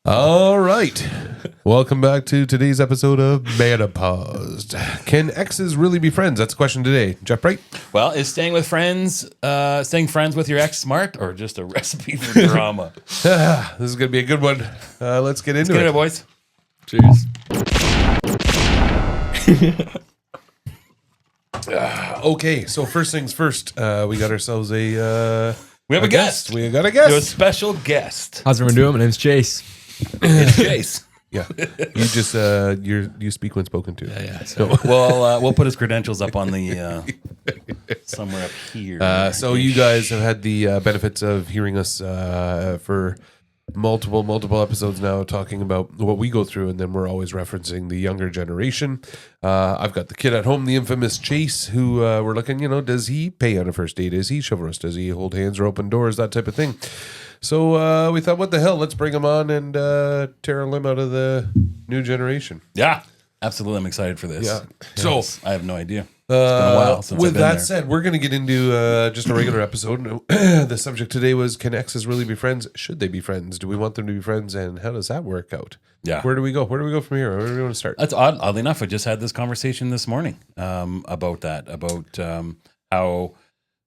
All right. Welcome back to today's episode of Metapaused. Can exes really be friends? That's the question today. Jeff Bright? Well, is staying friends with your ex smart or just a recipe for drama? This is going to be a good one. Let's get into it. Boys. Cheers. Okay, so first things first. We got ourselves We have a guest. We got a You have a guest. special guest. How's everyone doing? My name's Chase. It's Chase. Yeah. You just, you speak when spoken to. Yeah. So, We'll put his credentials up on the somewhere up here. so you guys have had the benefits of hearing us for multiple episodes now talking about what we go through, and then we're always referencing the younger generation. I've got the kid at home, the infamous Chase, who we're looking, does he pay on a first date? Is he chivalrous? Does he hold hands or open doors? That type of thing. So we thought, what the hell? Let's bring him on and tear a limb out of the new generation. Yeah, absolutely. I'm excited for this. Yeah. So I have no idea. It's been a while since with I've been that there. said, we're going to get into just a regular episode. The subject today was, can exes really be friends? Should they be friends? Do we want them to be friends? And how does that work out? Yeah. Where do we go? Where do we go from here? Where do we want to start? That's odd. Oddly enough, I just had this conversation this morning about that, about how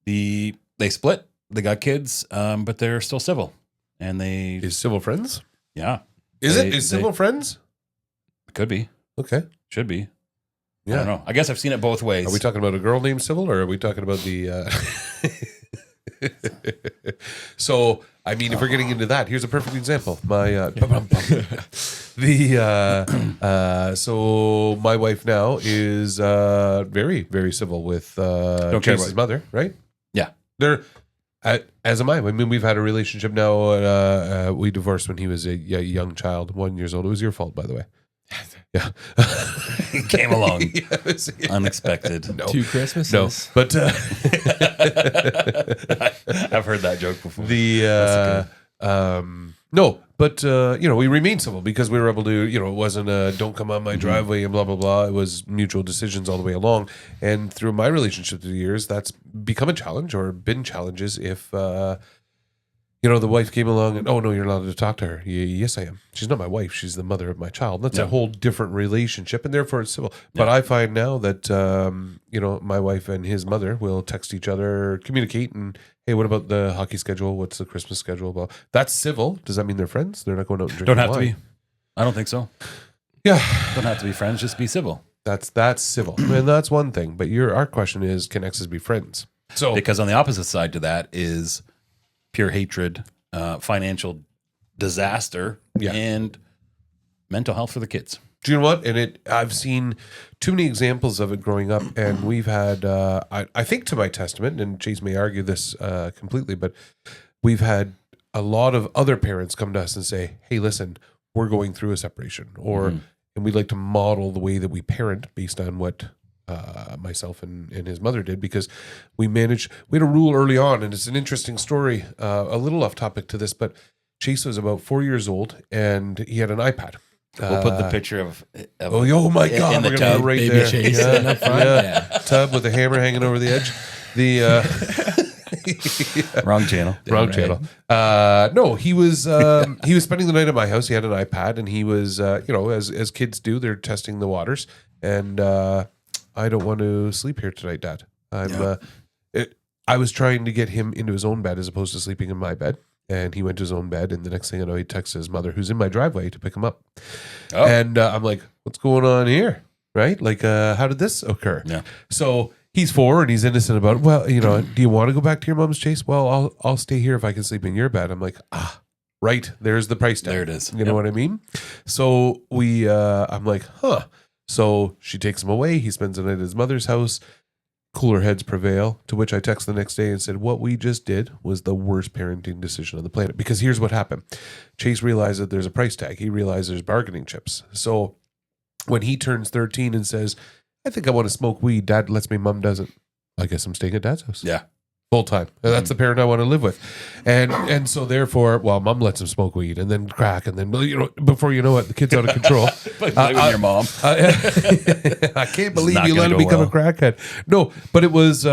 they split, they got kids, but they're still civil, and they Is civil friends? yeah, Is civil friends? could be, Okay. should be. I Yeah. don't know. I guess I've seen it both ways. Are we talking about a girl named Sybil, or are we talking about the? So, I mean, if we're getting into that, here's a perfect example. My so my wife now is very, very civil with Don't care Chase's about- mother, right? Yeah. They're as am I. I mean, we've had a relationship now. We divorced when he was a young child, 1 year old. It was your fault, by the way. Yeah, It came along Yes, yeah. unexpected. No. 2 Christmases. No, but I've heard that joke before. no, but we remained civil because we were able to, it wasn't a don't come on my driveway and blah blah blah. It was mutual decisions all the way along, and through my relationship through the years, that's become a challenge or been challenges if. The wife came along and, oh, no, you're not allowed to talk to her. Yes, I am. She's not my wife. She's the mother of my child. That's a whole different relationship, and therefore it's civil. But I find now that, my wife and his mother will text each other, communicate, and, hey, what about the hockey schedule? What's the Christmas schedule? Well, that's civil. Does that mean they're friends? They're not going out and drinking Don't have wine. to be. I don't think so. Yeah. Don't have to be friends. Just be civil. That's civil. And that's one thing. But our question is, can exes be friends? So Because on the opposite side to that is pure hatred, financial disaster, Yeah. and mental health for the kids. do you know what? And I've seen too many examples of it growing up, and we've had, I think to my testament, and Chase may argue this completely, but we've had a lot of other parents come to us and say, hey, listen, we're going through a separation, and we'd like to model the way that we parent based on what myself and his mother did, because we had a rule early on, and it's an interesting story, a little off topic to this, but Chase was about 4 years old, and he had an iPad. We'll put the picture of Oh my God! in the We're gonna tub, go right baby there. Chase Yeah, in up front. yeah. Tub with a hammer hanging over the edge. wrong channel. Wrong right. channel. No, he was spending the night at my house. He had an iPad, and he was, as kids do, they're testing the waters. And I don't want to sleep here tonight, Dad. I was trying to get him into his own bed as opposed to sleeping in my bed. And he went to his own bed, and the next thing I know, he texts his mother, who's in my driveway, to pick him up. Oh. And I'm like, what's going on here? Right? Like, how did this occur? Yeah. So he's 4 and he's innocent about it. Well, do you want to go back to your mom's, Chase? Well, I'll stay here if I can sleep in your bed. I'm like, right. There's the price tag. There it is. You know what I mean? So I'm like, huh. So she takes him away. He spends the night at his mother's house. Cooler heads prevail, to which I text the next day and said, what we just did was the worst parenting decision on the planet. Because here's what happened. Chase realized that there's a price tag. He realized there's bargaining chips. So when he turns 13 and says, I think I want to smoke weed, Dad lets me, Mom doesn't, I guess I'm staying at Dad's house. Yeah. full time. And that's the parent I want to live with. And so therefore, well, mom lets him smoke weed and then crack. And then, before you know it, the kid's out of control. Like play with your mom. I can't believe you let him become a crackhead. No, but it was,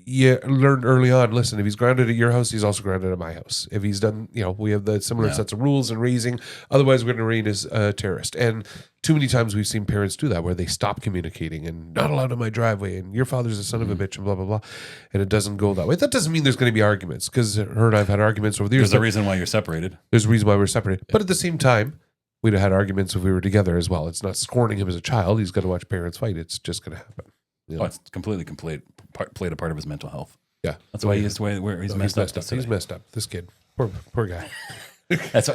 you learned early on, listen, if he's grounded at your house, he's also grounded at my house. If he's done, we have the similar sets of rules and raising. Otherwise, we're going to reign as a terrorist. And too many times we've seen parents do that where they stop communicating and not allowed in my driveway and your father's a son of a bitch and blah, blah, blah. And it doesn't go that way. That doesn't mean there's going to be arguments because her and I have had arguments over the years. There's a reason why you're separated. There's a reason why we're separated. But at the same time, we'd have had arguments if we were together as well. It's not scorning him as a child. He's got to watch parents fight. It's just going to happen. Oh, it's completely played a part of his mental health. Yeah. That's why he's where he's messed up. He's messed up. This kid. Poor guy.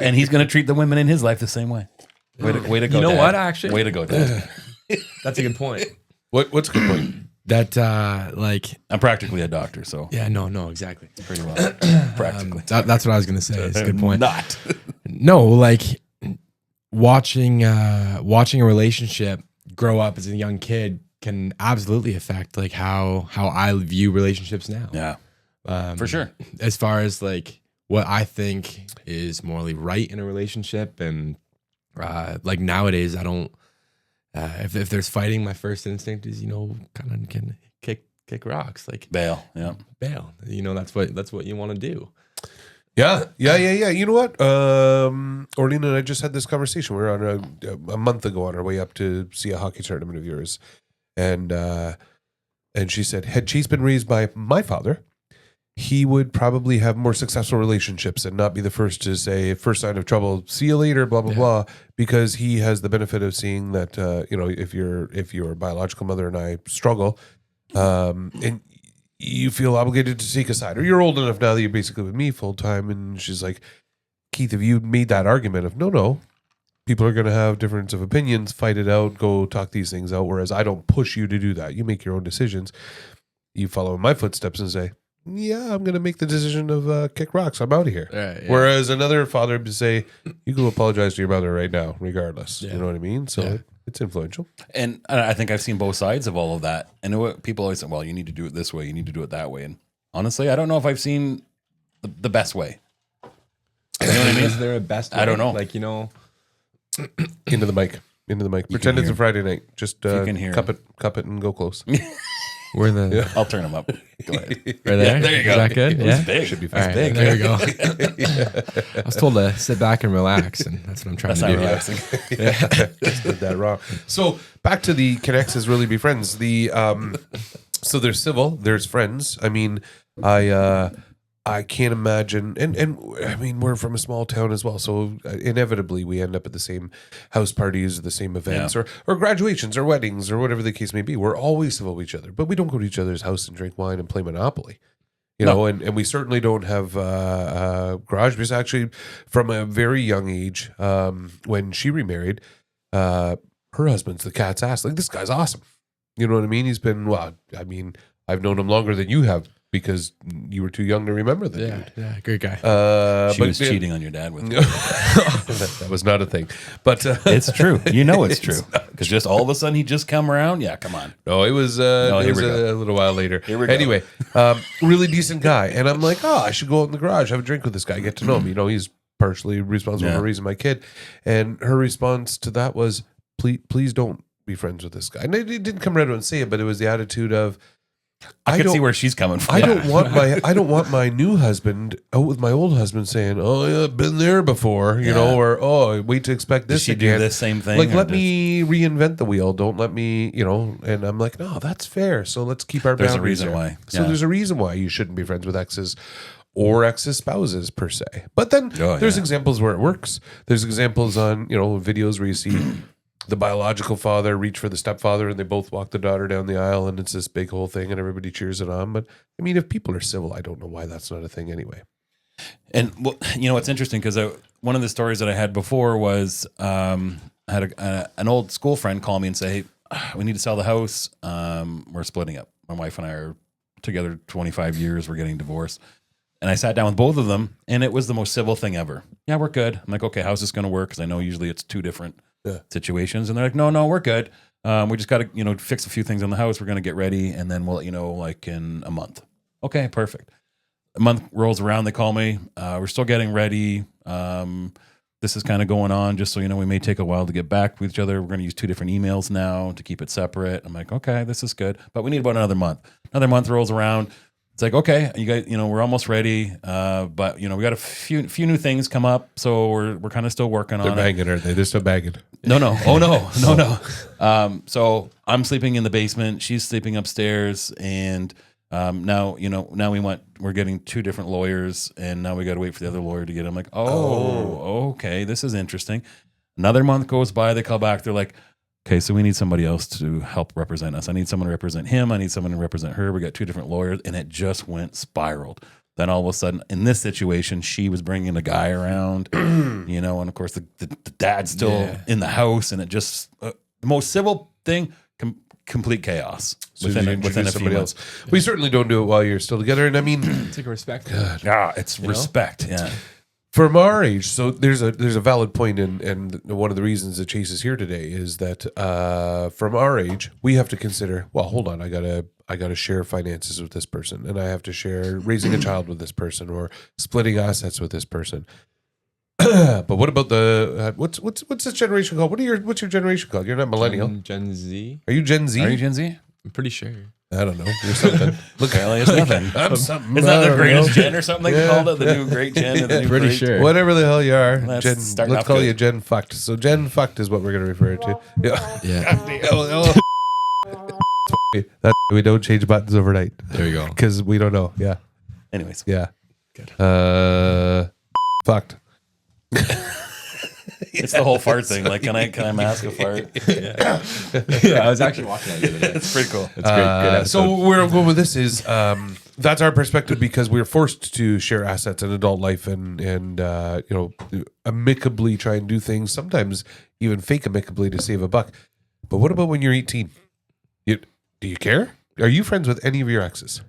And he's going to treat the women in his life the same way. Way to go, You know Dad. what, actually? Way to go, Dad. That's a good point. What's a good point? That, I'm practically a doctor, so yeah, no, exactly. pretty well. Practically. That's what I was going to say. It's a good point. Not. No, like watching a relationship grow up as a young kid can absolutely affect like how I view relationships now. Yeah, for sure. As far as like what I think is morally right in a relationship, and like nowadays, I don't. If there's fighting, my first instinct is kind of can kick rocks, like Bail. Yeah. bail. That's what you want to do. Yeah. You know what? Orlean and I just had this conversation. We were on a month ago on our way up to see a hockey tournament of yours. And she said, had Chase been raised by my father, he would probably have more successful relationships and not be the first to say, first sign of trouble, see you later, blah, blah, blah, because he has the benefit of seeing that, if your biological mother and I struggle, and you feel obligated to take a side, or you're old enough now that you're basically with me full time. And she's like, Keith, if you made that argument of no, people are going to have difference of opinions, fight it out, go talk these things out. Whereas I don't push you to do that. You make your own decisions. You follow in my footsteps and say, yeah, I'm going to make the decision of kick rocks. I'm out of here. Yeah. Whereas another father would say, you go apologize to your mother right now, regardless. Yeah. You know what I mean? So it's influential. And I think I've seen both sides of all of that. And people always say, well, you need to do it this way. You need to do it that way. And honestly, I don't know if I've seen the best way. You know what I mean? Is there a best way? I don't know. Like, Into the mic. Pretend it's a Friday night. Just you can hear cup it and go close. we're the I'll turn them up. Go ahead. right there. There you go. Is that good? It's big. Should be All fine. right, there we go. I was told to sit back and relax, and that's what I'm trying That's to not do. relaxing. Just did that wrong. So back to the can exes really be friends? So there's civil, there's friends. I mean, I can't imagine, and I mean, we're from a small town as well, so inevitably we end up at the same house parties or the same events or graduations or weddings or whatever the case may be. We're always civil with each other, but we don't go to each other's house and drink wine and play Monopoly. You know, and we certainly don't have garage because actually from a very young age, when she remarried, her husband's the cat's ass. Like, this guy's awesome. You know what I mean? He's been, I've known him longer than you have because you were too young to remember the dude. Yeah, great guy. She was cheating on your dad with you. that was not a thing. But It's true. You know it's true. Because just all of a sudden he just come around. Yeah, come on. no, it was, a little while later. Here we go. Anyway, really decent guy. And I'm like, I should go out in the garage, have a drink with this guy, get to know him. You know, he's partially responsible for raising my kid. And her response to that was, please don't be friends with this guy. And it didn't come right out and say it, but it was the attitude of, I can see where she's coming from. I don't want my new husband out with my old husband saying, "Oh yeah, I've been there before," you know, or "Oh, wait to expect this Does she again." do this same thing? Like, let me reinvent the wheel. Don't let me, And I'm like, no, that's fair. So let's keep our There's a boundaries reason there. why. So there's a reason why you shouldn't be friends with exes or exes spouses per se. But then there's examples where it works. There's examples on videos where you see the biological father reach for the stepfather and they both walk the daughter down the aisle and it's this big whole thing and everybody cheers it on. But I mean, if people are civil, I don't know why that's not a thing anyway. And it's interesting because one of the stories that I had before was I had an old school friend call me and say, "Hey, we need to sell the house. We're splitting up. My wife and I are together 25 years. We're getting divorced." And I sat down with both of them and it was the most civil thing ever. Yeah, we're good. I'm like, okay, how's this going to work? Because I know usually it's two different situations. And they're like, no, we're good. We just got to, fix a few things on the house. We're going to get ready. And then we'll let you know like in a month. Okay, perfect. A month rolls around, they call me. We're still getting ready. This is kind of going on. Just so you know, we may take a while to get back with each other. We're going to use 2 different emails now to keep it separate. I'm like, okay, this is good, but we need about another month. Another month rolls around. It's like, okay, you guys, we're almost ready. But we got a few new things come up, so we're kind of still working They're on banging, aren't they? They're still banging. No. Oh no. So I'm sleeping in the basement. She's sleeping upstairs, and now we're getting 2 different lawyers, and now we got to wait for the other lawyer to get. I'm like, okay, this is interesting. Another month goes by. They call back. They're like, okay, so we need somebody else to help represent us. I need someone to represent him. I need someone to represent her. We got 2 different lawyers, and it just went spiraled. Then all of a sudden, in this situation, she was bringing a guy around, and of course the dad's still in the house, and it just the most civil thing, complete chaos within a few months. We certainly don't do it while you're still together, and I mean, It's like a respect. Yeah, it's respect. Yeah. from our age, so there's a valid point, and one of the reasons that Chase is here today is that from our age, we have to consider. Well, hold on, I gotta share finances with this person, and I have to share raising a child with this person, or splitting assets with this person. But what about the what's this generation called? What's your generation called? You're not millennial. Gen Z. Are you Gen Z? Are you Gen Z? I'm pretty sure. I don't know. You're something. Look, Apparently it's nothing. I'm something. Isn't that I the don't greatest know. gen or something they called it? The new great gen? Or the new Pretty great- sure. Whatever the hell you are, That's Gen. starting Let's off call good. you Gen fucked. So Gen fucked is what we're going to refer to. Yeah. Yeah. That we don't change buttons overnight There you go. because we don't know. Yeah. Anyways. Yeah. Good. Fucked. It's the whole fart thing. Like, can I mask a fart? Yeah, I was actually watching that the other day. It's pretty cool. That's great. Good episode. So where I'm going with this is that's our perspective because we're forced to share assets in adult life and amicably try and do things, sometimes even fake amicably to save a buck. But what about when you're 18? Do you care? Are you friends with any of your exes?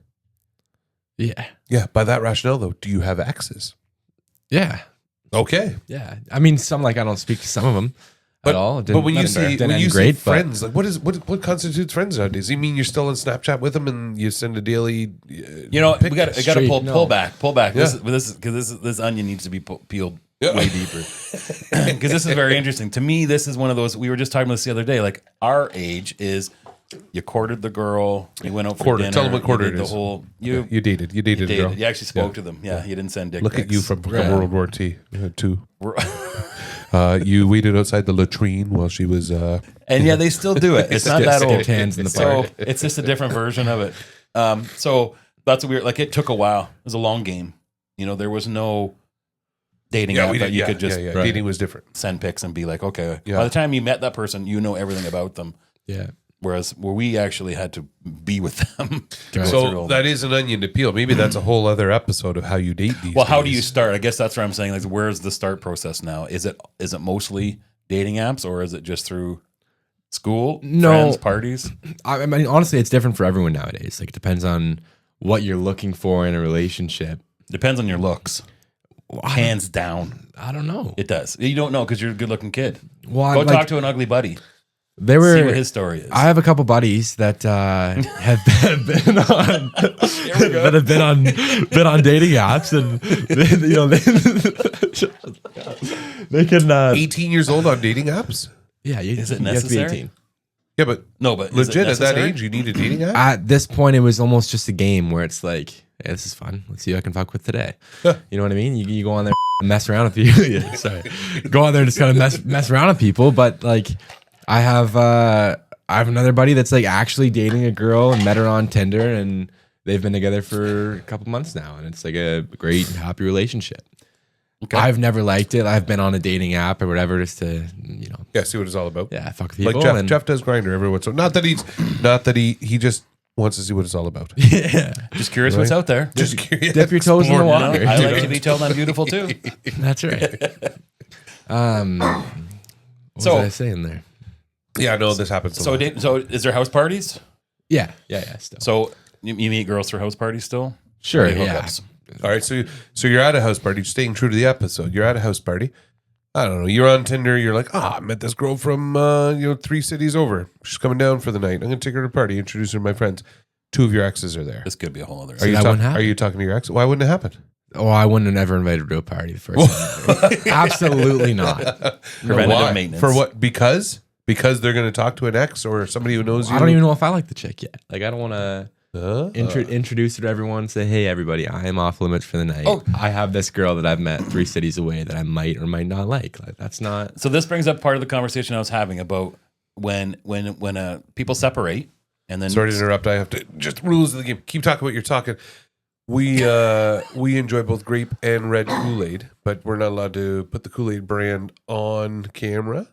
Yeah. Yeah. By that rationale, though, do you have exes? Yeah. Okay. Yeah. I mean, I don't speak to some of them at all. It But when you didn't say end great, but- friends, like what constitutes friends nowadays? You mean you're still on Snapchat with them and you send a daily? We got to Straight, pull no. back. Yeah. This onion needs to be peeled way deeper. Because this is very interesting to me. This is one of those we were just talking about this the other day. Like our age is, you courted the girl, you went out for dinner. Tell them what quarter you did it the is. whole You dated a girl. You actually spoke to them. Yeah, you didn't send dick Look pics. at you from Yeah. World War II. You waited outside the latrine while she was. And yeah, they still do it. It's not that old. Hands in the So park. it's just a different version of it. So that's weird. Like it took a while. It was a long game. There was no dating app that you could just Right. Dating was different. send pics and be like, okay. Yeah. By the time you met that person, you know everything about them. Yeah. Whereas where we actually had to be with them. To go through So all that is an onion to peel. Maybe that's a whole other episode of how you date these. Well, how do days. you start? I guess that's what I'm saying. Like, where's the start process now? Is it mostly dating apps, or is it just through school, No. friends, parties? I mean, honestly, it's different for everyone nowadays. Like, it depends on what you're looking for in a relationship. Depends on your looks. Hands down, I don't know. it does. You don't know because you're a good-looking kid. Well, Go like, talk to an ugly buddy. They See were. what his story is. I have a couple buddies that have been on that have been on dating apps, and they can. 18 years old on dating apps? Yeah, Is it you have to be necessary? 18. Yeah, but No, but is it legit at that necessary? age, you need a dating app. At this point, it was almost just a game where it's like, hey, this is fun. Let's see who I can fuck with today. You know what I mean? You go on there and mess around with people. Yeah, sorry. Go on there and just kind of mess around with people. But like, I have another buddy that's like actually dating a girl and met her on Tinder, and they've been together for a couple months now, and it's like a great, happy relationship. Okay. I've never liked it. I've been on a dating app or whatever just to, Yeah, see what it's all about. fuck with people. Like Jeff, and, Jeff does Grinder every once in a while. Not that he just wants to see what it's all about. yeah, Just curious what's out there. Just curious. dip your toes in the You know, water. I like to be told I'm beautiful too. That's right. What So- was I saying there? Yeah, no, this happens. A So, lot. so is there house parties? Yeah. Still. So you meet girls for house parties still? Sure. Or Yeah. hookups? All right, so you're at a house party, staying true to the episode. You're at a house party. I don't know. You're on Tinder. You're like, I met this girl from 3 cities over. She's coming down for the night. I'm gonna take her to a party, introduce her to my friends. two of your exes are there. This could be a whole other. Are you, that wouldn't are happen. you talking to your ex? Why wouldn't it happen? Oh, I wouldn't have never invited her to a party the first time. Absolutely not. Preventative Why? maintenance. For what? Because they're going to talk to an ex or somebody who knows you. I don't even know if I like the chick yet. Like, I don't want to Uh, introduce her to everyone. Say, hey, everybody, I am off limits for the night. Oh. I have this girl that I've met 3 cities away that I might or might not like. Like, that's not. So this brings up part of the conversation I was having about when people separate and then Sorry to interrupt. I have to just rules of the game. Keep talking what you're talking. We enjoy both grape and red Kool-Aid, but we're not allowed to put the Kool-Aid brand on camera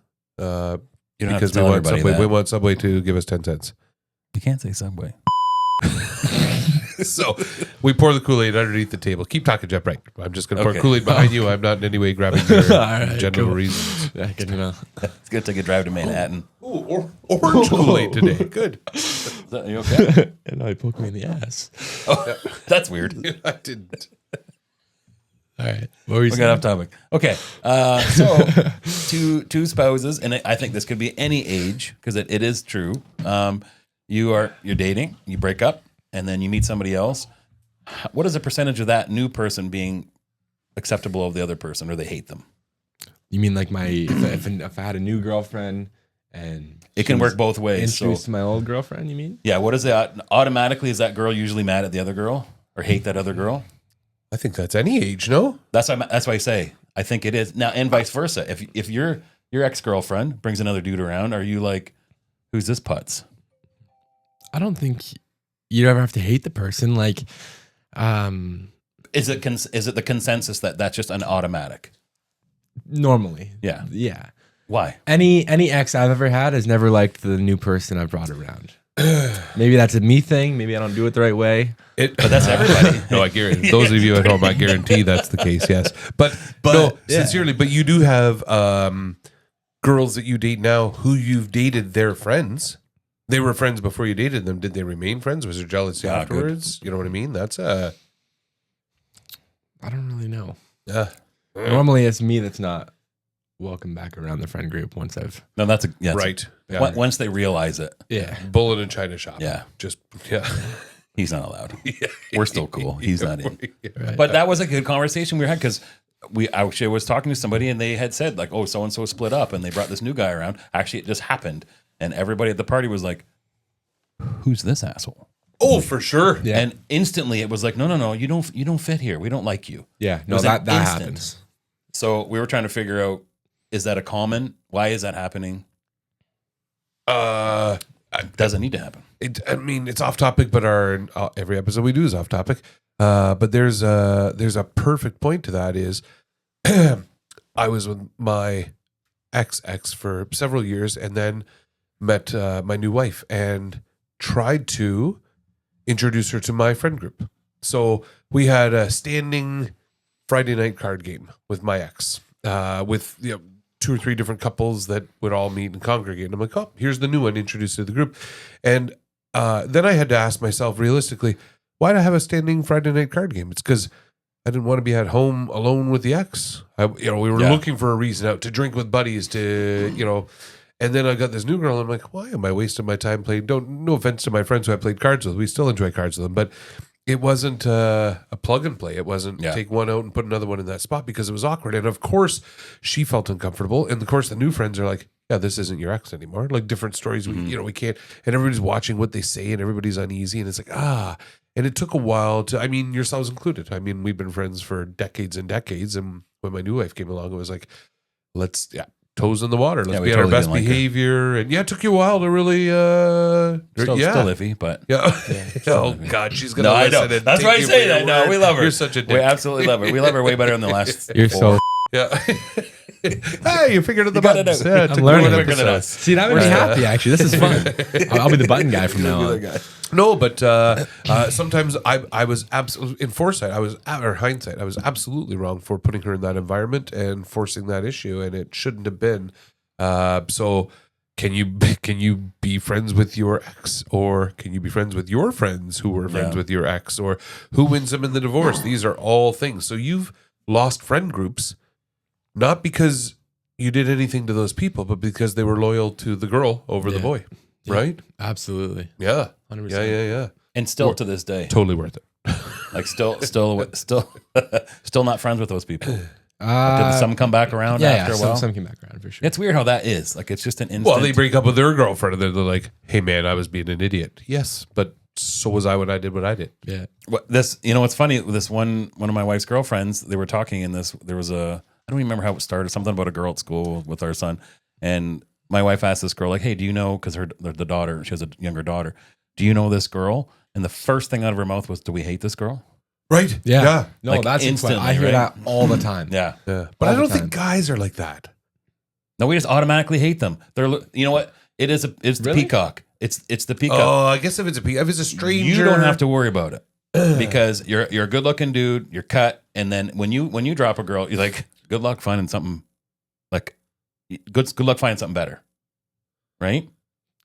you don't have to because tell everybody Subway. that. We want Subway to give us 10 cents. You can't say Subway. So we pour the Kool-Aid underneath the table. Keep talking, Jeff. Right. I'm just going to pour Okay. Kool-Aid behind you. I'm not in any way grabbing your right, general cool. reasons. Yeah, good to know. It's gonna take a drive to Manhattan. Ooh, orange Kool-Aid today. Good. Is that, you okay? And now he poked me in the ass. Oh, that's weird. I didn't. All right. What were you We got saying? off topic. Okay, so two spouses, and I think this could be any age because it is true. You're dating, you break up, and then you meet somebody else. What is the percentage of that new person being acceptable of the other person, or they hate them? You mean like if I had a new girlfriend and It can work both ways. So introduced to my old girlfriend, you mean? yeah, what is that? Automatically, is that girl usually mad at the other girl or hate that other girl? I think that's any age, no? That's why I say I think it is now, and vice versa. If your ex-girlfriend brings another dude around, are you like, who's this putz? I don't think you ever have to hate the person. Like, Is it the consensus that that's just an automatic? normally. Yeah. Yeah. Why? Any ex I've ever had has never liked the new person I've brought around. Maybe that's a me thing. Maybe I don't do it the right way. But that's everybody. No, I guarantee. Those of you at home, I guarantee that's the case. Yes, but no, yeah. sincerely. But you do have girls that you date now who you've dated their friends. They were friends before you dated them. Did they remain friends? Was there jealousy Ah, afterwards? You know what I mean? That's I don't really know. uh, Normally, it's me that's not welcome back around the friend group once I've. No, that's right. Yeah. Once they realize it, Yeah. Bullet in China shop. Yeah. Just yeah. he's not allowed. We're still cool. He's not in. Right. But that was a good conversation we had because I actually was talking to somebody and they had said like, oh, so and so split up and they brought this new guy around. Actually, it just happened, and everybody at the party was like, "Who's this asshole?" Oh, for sure. Yeah. And instantly it was like, no, you don't fit here. We don't like you. Yeah. It No, was an that instant. happens. So we were trying to figure out, is that a common? Why is that happening? Doesn't need to happen. I mean, it's off topic, but our every episode we do is off topic. But there's a perfect point to that. Is I was with my ex for several years, and then met my new wife, and tried to introduce her to my friend group. So we had a standing Friday night card game with my ex, with 2 or 3 different couples that would all meet and congregate. And I'm like, oh, here's the new one introduced to the group. And then I had to ask myself realistically, why do I have a standing Friday night card game? It's because I didn't want to be at home alone with the ex. We were Yeah. looking for a reason out to drink with buddies, to, and then I got this new girl. And I'm like, why am I wasting my time playing? No offense to my friends who I played cards with. We still enjoy cards with them, but it wasn't a plug and play. It wasn't take one out and put another one in that spot because it was awkward. And of course, she felt uncomfortable. And of course, the new friends are like, yeah, this isn't your ex anymore. Like different stories, we can't. And everybody's watching what they say, and everybody's uneasy. And it's like, And it took a while to, I mean, yourselves included. I mean, we've been friends for decades and decades. And when my new wife came along, it was like, let's, toes in the water. Let's we be at our totally best didn't like her. behavior. And it took you a while to really, Still iffy, but Oh God, she's gonna. no, I listen know. and That's take why I you say for that. your No, word. we love her. You're such a dick. We absolutely love her. We love her way better than the last. You're so. Yeah. Hey, you figured out the got it buttons. out. Yeah, it I'm took learning. one Quicker than episode. us. See, that made me happy. Actually, this is fun. I'll be the button guy from now on. No, but sometimes I was absolutely in foresight. Or hindsight. I was absolutely wrong for putting her in that environment and forcing that issue, and it shouldn't have been. So, can you be friends with your ex, or can you be friends with your friends who were friends with your ex, or who wins them in the divorce? These are all things. So you've lost friend groups, not because you did anything to those people, but because they were loyal to the girl over the boy, right? Absolutely. Yeah. 100%. Yeah. And still to this day, Totally worth it. like still not friends with those people. Did Did some come back around after a while? Some came back around for sure. It's weird how that is. Like it's just an instant. Well, they break up with their girlfriend and they're like, "Hey, man, I was being an idiot." Yes, but so was I when I did what I did. Yeah. This, you know, what's funny? This one of my wife's girlfriends, they were talking in this. There was I don't remember how it started. Something about a girl at school with our son, and my wife asked this girl, like, "Hey, do you know?" Because the daughter, she has a younger daughter. Do you know this girl? And the first thing out of her mouth was, "Do we hate this girl?" Right? Yeah. No, Like that's instantly, I hear right? that all the time. Yeah. But All I the don't time. think guys are like that. No, we just automatically hate them. They're, you know what? It's the Really? peacock. It's the peacock. Oh, I guess if it's a stranger, You don't have to worry about it because you're a good looking dude. You're cut, and then when you drop a girl, you're like, good luck finding something like good luck finding something better, right?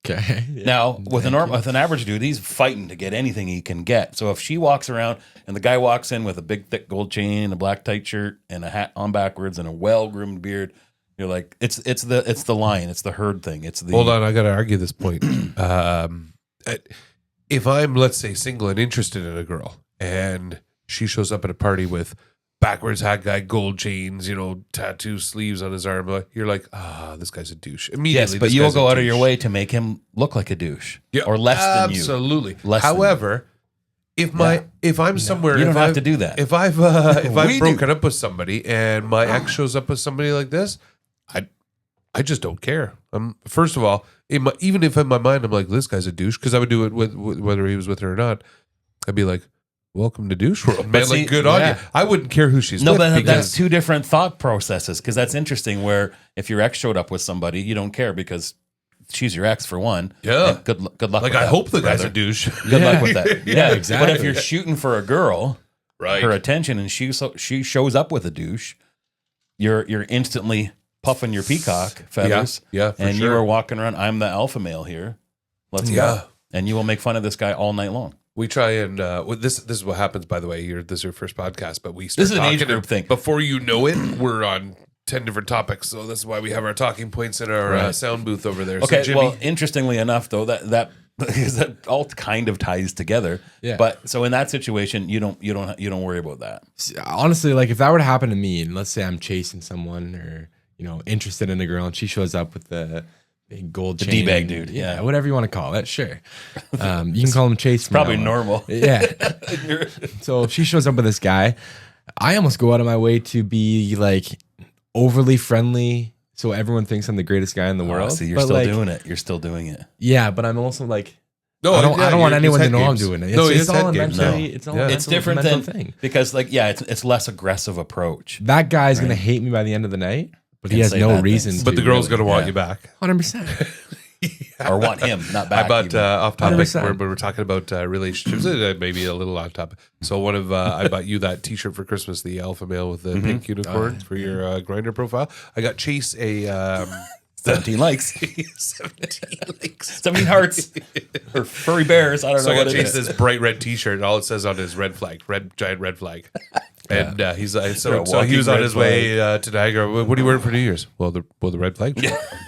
Okay. Yeah. Now with an average dude, he's fighting to get anything he can get. So if she walks around and the guy walks in with a big thick gold chain and a black tight shirt and a hat on backwards and a well groomed beard, you're like, it's the lion, it's the herd thing. It's the Hold on, I got to argue this point. If I'm, let's say, single and interested in a girl, and she shows up at a party with backwards hat guy, gold chains, tattoo sleeves on his arm, you're like, this guy's a douche. Immediately, Yes, but this you'll guy's go a out of your douche. way to make him look like a douche, Yeah, or less than you. Absolutely. Less than However, if I'm somewhere, You don't if have I've- to do that. If I've We do. broken up with somebody and my ex shows up with somebody like this, I just don't care. First of all, even if in my mind I'm like, this guy's a douche, because I would do it with whether he was with her or not. I'd be like, welcome to douche world, man. see, Like, good on yeah. you. I wouldn't care who she's No, with. but that's because- two different thought processes, because that's interesting. Where if your ex showed up with somebody, you don't care because she's your ex for one. Yeah. And good luck. like, with I that, hope the guy's brother. a douche. Good luck with that. Yeah, But exactly. if you're shooting for a girl, Right. her attention, and she shows up with a douche, you're instantly puffing your peacock feathers. Yeah, for and sure. you are walking around. I'm the alpha male here. Let's Yeah. go. And you will make fun of this guy all night long. We try and this is what happens, by the way. This is your first podcast, but we start This is an age talking, group thing. Before you know it, we're on 10 different topics. So that's why we have our talking points in our sound booth over there. Okay. So Jimmy, Well, interestingly enough, though, that because that all kind of ties together. Yeah. But so in that situation, you don't worry about that. Honestly, like if that were to happen to me, and let's say I'm chasing someone or interested in a girl, and she shows up with the big gold chain, D-bag dude, yeah. whatever you want to call it, sure. You can call him Chase. from Probably now on. normal. Yeah. So if she shows up with this guy, I almost go out of my way to be like overly friendly, so everyone thinks I'm the greatest guy in the world. See, you're But, still like, doing it. You're still doing it. Yeah, but I'm also like, no, I don't yeah, want it's anyone to head know I'm games. doing it. No, It's all head a games. mental. No. It's all Yeah. It's a different mental than thing. because it's less aggressive approach. That guy's Right. gonna hate me by the end of the night, but And he has say no bad reason. things. But the girl's going to want Yeah. you back. 100%. Or want him, not back. I bought even. off topic 100%. where we're talking about relationships, maybe a little off topic. So I bought you that T-shirt for Christmas, the alpha male with the pink unicorn for your Grinder profile. I got Chase a 17 likes. 17 likes. 17 hearts. Or furry bears. I don't So know I what got it Chase is. this bright red T-shirt, and all it says on his giant red flag. And he's You're so a he was walking on red his way to Niagara. What are you wearing for New Year's? Well, the red flag.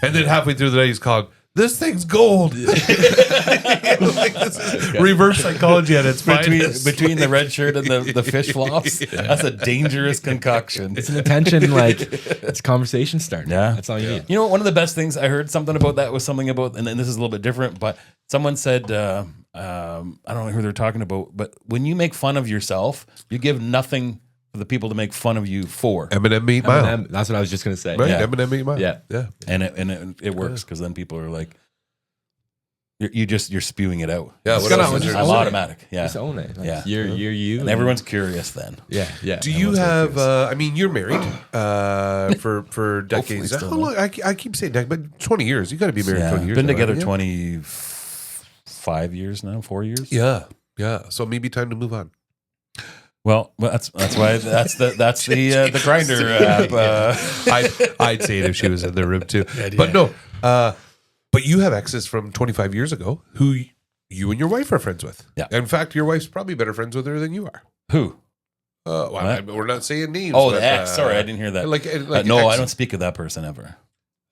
And then halfway through the day, he's calling, "This thing's gold." Like, this is reverse psychology at its finest. Between the red shirt and the fish flops, that's a dangerous concoction. It's an attention, like it's conversation starter. Yeah. That's all you need. You know, one of the best things I heard something about that was something about, and this is a little bit different, but someone said, I don't know who they're talking about, but when you make fun of yourself, you give nothing for the people to make fun of you for, Eminem 8 Mile. Eminem, that's what I was just gonna say. Right? Yeah. Eminem 8 Mile. Yeah. Yeah. and it works because then people are like, you're spewing it out. Yeah, It's what gonna- else is just there? I'm own it. automatic. Yeah, Just own it. Like, Yeah. You're you. and everyone's curious then. Yeah. Yeah. Do you everyone's have? curious. You're married for decades. still, How long? I keep saying decades, but 20 years. You got to be married 20 years. Been now, together haven't you? 25 years now, 4 years. Yeah, yeah. So maybe time to move on. Well, that's why that's the grinder app. I'd say it if she was in the room too. But no. But you have exes from 25 years ago who you and your wife are friends with. Yeah. In fact, your wife's probably better friends with her than you are. Who? We're not saying names. Oh, but, the ex. Sorry, I didn't hear that. No, I ex- don't speak of that person ever.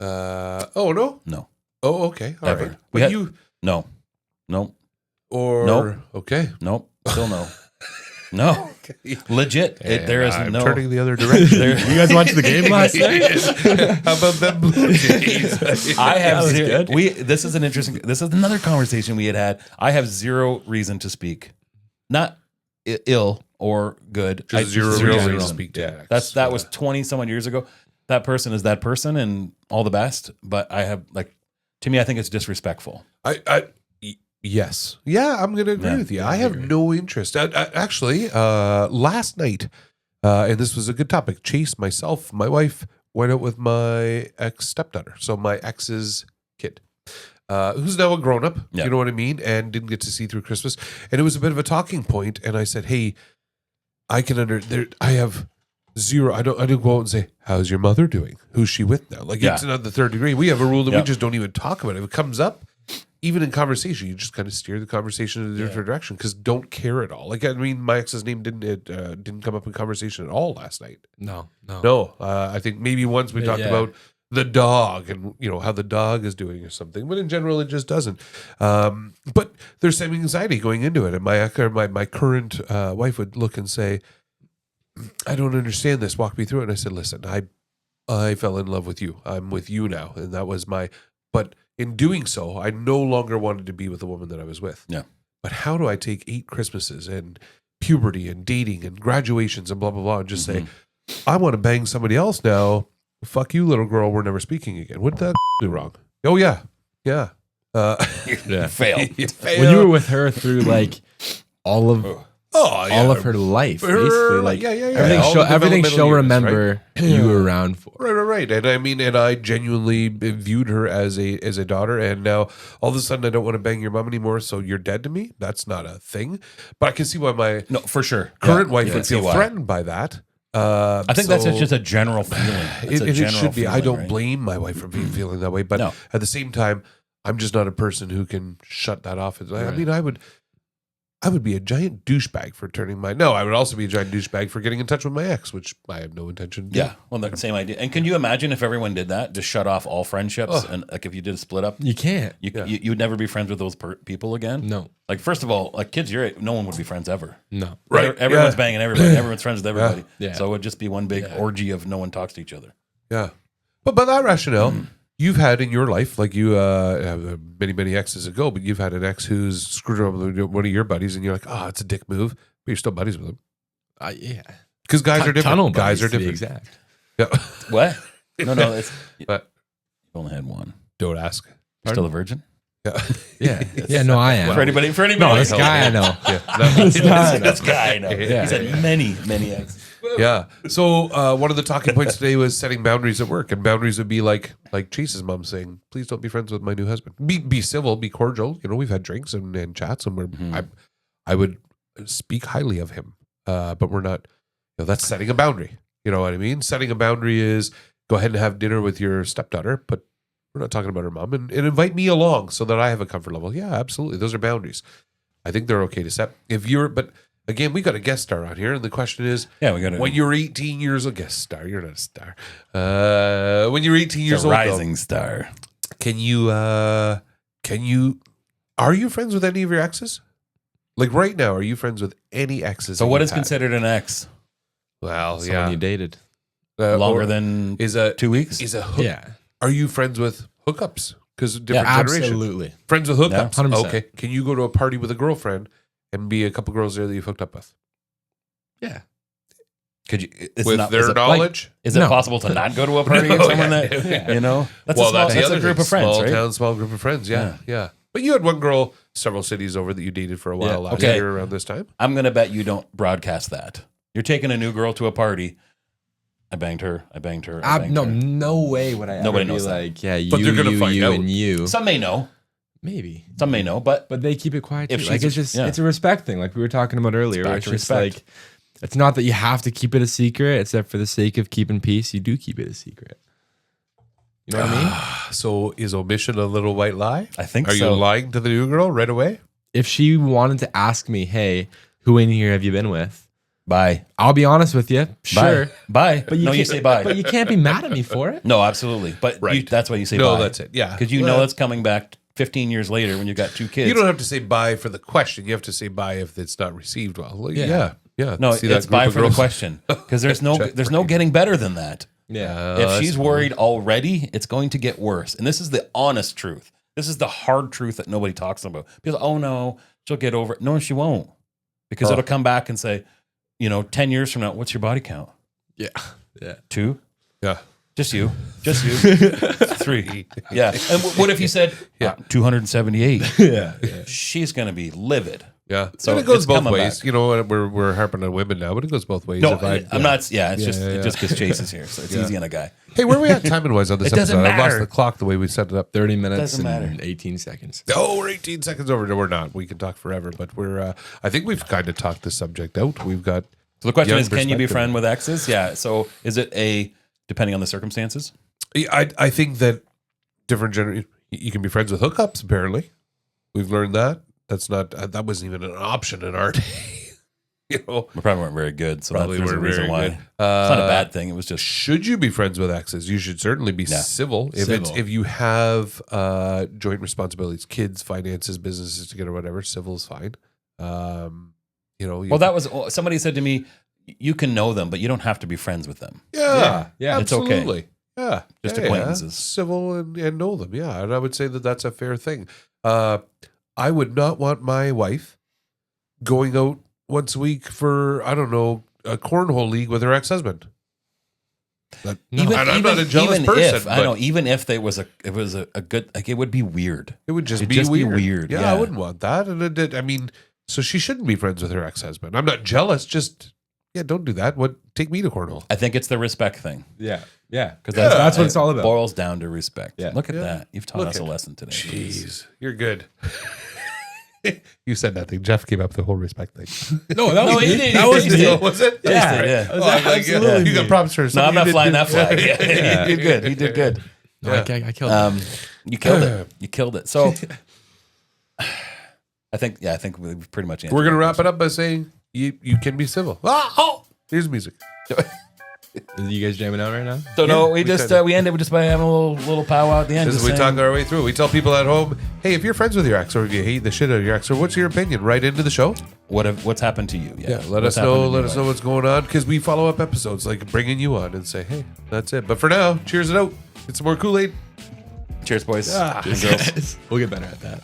Oh no. No, Oh, okay. All Ever. right. We But had- you. no. Or Nope. Okay. Nope. Still no. No. Legit. There is I'm no. turning the other direction. You guys watched the game last night? How about them Blue Jays? I have was zero. good. This is an interesting. This is another conversation we had. I have zero reason to speak, not ill or good. Just zero reason to speak to an ex. That was 20 some odd years ago. That person is that person, and all the best. But I have to me, I think it's disrespectful. Yes. Yeah, I'm going to agree with you. I have no interest. Actually, last night, and this was a good topic, Chase, myself, my wife, went out with my ex-stepdaughter. So my ex's kid, who's now a grown-up, you know what I mean? And didn't get to see through Christmas. And it was a bit of a talking point. And I said, hey, I have zero. I don't go out and say, how's your mother doing? Who's she with now? It's another third degree. We have a rule that we just don't even talk about it. If it comes up, even in conversation, you just kind of steer the conversation in a different direction because don't care at all. My ex's name didn't come up in conversation at all last night. No. I think maybe once we talked about the dog and how the dog is doing or something, but in general it just doesn't. But there's some anxiety going into it, and my current wife would look and say, "I don't understand this. Walk me through it." And I said, "Listen, I fell in love with you. I'm with you now, and that was but." In doing so, I no longer wanted to be with the woman that I was with. Yeah. But how do I take 8 Christmases and puberty and dating and graduations and blah, blah, blah, and just say, I want to bang somebody else now. Fuck you, little girl. We're never speaking again. What did that do wrong? Oh, yeah. Yeah. You failed. When you were with her through all of her life, basically, everything she'll remember you were around for. Right. And and I genuinely viewed her as a daughter, and now all of a sudden I don't want to bang your mom anymore, so you're dead to me. That's not a thing. But I can see why my for sure current wife would feel threatened by that. I think that's just a general feeling. It should be. I don't blame my wife for feeling that way, but at the same time, I'm just not a person who can shut that off. I would be a giant douchebag for turning I would also be a giant douchebag for getting in touch with my ex, which I have no intention to do. Yeah, well, the same idea. And can you imagine if everyone did that, just shut off all friendships? And if you did a split up, you can't. You would never be friends with those people again? No. First of all, kids your age, no one would be friends ever. No. Right. Everyone's banging everybody. Everyone's friends with everybody. Yeah. So it would just be one big orgy of no one talks to each other. Yeah. But by that rationale, you've had in your life, many exes ago, but you've had an ex who's screwed around with one of your buddies, and you're like, oh, it's a dick move, but you're still buddies with him. Yeah. Because guys are different. Guys are to be different. exact. Yeah. What? No. But you only had one. don't ask. Still a virgin? Yeah. Yeah. No, I am. For anybody. No, this guy I know. This guy I know. Yeah. He's had many exes. Yeah. So one of the talking points today was setting boundaries at work, and boundaries would be like Chase's mom saying, "Please don't be friends with my new husband. Be civil, be cordial. We've had drinks and chats, and I would speak highly of him, but we're not. That's setting a boundary. You know what I mean? Setting a boundary is go ahead and have dinner with your stepdaughter, but we're not talking about her mom, and invite me along so that I have a comfort level. Yeah, absolutely. Those are boundaries. I think they're okay to set. But again, we got a guest star on here, and the question is, we got when you're 18 years old, guest star, you're not a star. When you're 18 years old, rising star. Are you friends with any of your exes? Right now, are you friends with any exes? So what is considered an ex? Well, Someone you dated. Longer than 2 weeks? Is a hook? Yeah. Are you friends with hookups? Because different generation. Absolutely. Friends with hookups. 100%. Okay. Can you go to a party with a girlfriend and be a couple girls there that you've hooked up with? Yeah. Could you? With their knowledge? Is it possible to not go to a party with someone that That's a group of friends, small right? Town, small group of friends. Yeah. But you had one girl several cities over that you dated for a while last year around this time. I'm gonna bet you don't broadcast that. You're taking a new girl to a party. I banged her. No way would I Nobody ever knows be that. like, yeah, you, But they're gonna find you, out. and you. Some may know. Maybe. Some may know, but they keep it quiet. If Too. she's- It's a respect thing, like we were talking about earlier. back Where it's to just respect. it's not that you have to keep it a secret, except for the sake of keeping peace. You do keep it a secret. You know what I mean? So is omission a little white lie? I think Are so. you lying to the new girl right away? If she wanted to ask me, hey, who in here have you been with? Bye. I'll be honest with you. Sure. Bye. But you can't- say bye. But you can't be mad at me for it. No, absolutely. But Right. that's why you say No, bye. that's it. Yeah. Because you know it's coming back 15 years later when you got 2 kids. You don't have to say bye for the question. You have to say bye if it's not received well. Like, yeah. No, See that it's group bye of for the girls? question because there's no getting better than that. Yeah. If she's worried already, it's going to get worse. And this is the honest truth. This is the hard truth that nobody talks about. People, oh no, she'll get over it. No, she won't, because it'll come back and say, 10 years from now, what's your body count? Yeah. Yeah. 2. Yeah. Just you. 3. Yeah. And what if you said 278? Yeah. She's going to be livid. Yeah. So And it goes it's both coming ways. back. You know, we're harping on women now, but it goes both ways. No, If I'm not. Yeah, it's Yeah, just yeah, it just because Chase is here, so it's easy on a guy. Hey, where are we at timing wise on this It doesn't episode? I lost matter. the clock the way we set it up. 30 minutes Doesn't matter. and 18 seconds. Oh, we're 18 seconds over. No, we're not. We can talk forever, but we're. I think we've kind of talked the subject out. We've got. So the question Young is, can you be perspective. friend with exes? Yeah. So is it depending on the circumstances? I think that different you can be friends with hookups. Apparently, we've learned that. That's not. That wasn't even an option in our day. We probably weren't very good, so Probably that's the weren't reason very why. good. It's not a bad thing. It was just Should you be friends with exes? You should certainly be civil. If you have joint responsibilities, kids, finances, businesses together, whatever, civil is fine. well. That was somebody said to me, you can know them, but you don't have to be friends with them. Yeah, It's okay. absolutely. Yeah, Just Yeah, acquaintances. civil and know them. Yeah, and I would say that that's a fair thing. I would not want my wife going out once a week for a cornhole league with her ex-husband. And I'm not a jealous person. I know. Even if it was a good, like, it would be weird. It would just It'd be just be weird. weird, Yeah, yeah. I wouldn't want that. And so she shouldn't be friends with her ex-husband. I'm not jealous. Just don't do that. Take me to cornhole. I think it's the respect thing. Yeah. Yeah. Because that's what it's all about. Boils down to respect. Yeah. Look at Yeah. that. You've taught Look us a at- lesson today. Please. Jeez, you're good. You said nothing. Jeff came up with the whole respect thing. No, that was he me. did. That was He me. did. Was it? Yeah, yeah. That was absolutely you got me. props for No, something I'm you not did flying good. that flag. Yeah, he did good. He did good. No, I killed it. You killed it. You killed it. So I think we've pretty much answered We're gonna that wrap it up by saying you can be civil. Here's music. Is you guys jamming out right now? So no, Yeah, we we just kinda- we ended just by having a little powwow at the end. This is just we saying, talk our way through. We tell people at home, hey, if you're friends with your ex or if you hate the shit out of your ex, or what's your opinion? Right into the show. what's happened to you. Yeah, let What's us know. happened in Let your us know life? what's going on because we follow up episodes like bringing you on and say, hey, that's it. But for now, cheers it out. Get some more Kool-Aid. Cheers, boys. Ah. and girls. We'll get better at that.